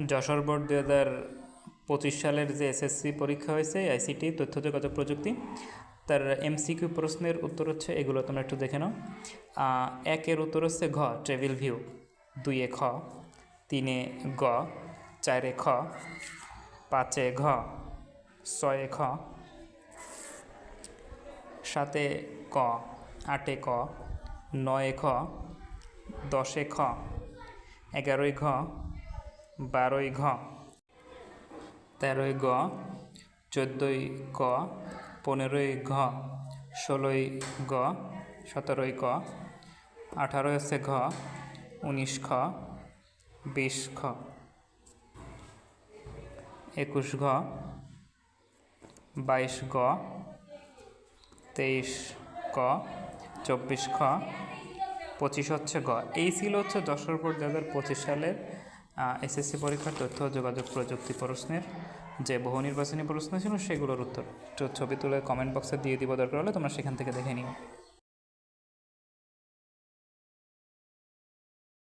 Jessore board 2025 সালের যে SSC পরীক্ষা হয়েছে আইসিটি তথ্য যোগাযোগ প্রযুক্তি, তার এমসিকিউ প্রশ্নের উত্তর হচ্ছে এগুলো, তোমরা একটু দেখে নাও। 1-এর উত্তর হচ্ছে ঘ ট্রেভিল ভিউ, 2-এ খ, 3-এ গ, 4-এ খ, 5-এ ঘ, 6-এ খ, 7-এ ক, 8-এ ক, 9-এ খ, 10-এ খ, 11-এ ঘ, 12-এ ঘ, 13-এ গ, 14-এ ক, 15-এ ঘ, 16-এ গ, 17-এ ক, 18 হচ্ছে ঘ, 19 খ, 20 খ, 21 ঘ, 22 গ, 23 ক, 24 খ, 25 হচ্ছে গ। এই ছিল হচ্ছে যশোর বোর্ড 2025 সালের এসএসসি পরীক্ষার তথ্য ও যোগাযোগ প্রযুক্তি প্রশ্নের যে বহু নির্বাচনী প্রশ্ন ছিল সেগুলোর উত্তর। ছবি তুলে কমেন্ট বক্সে দিয়ে দিব, দরকার হলে তোমরা সেখান থেকে দেখে নিও।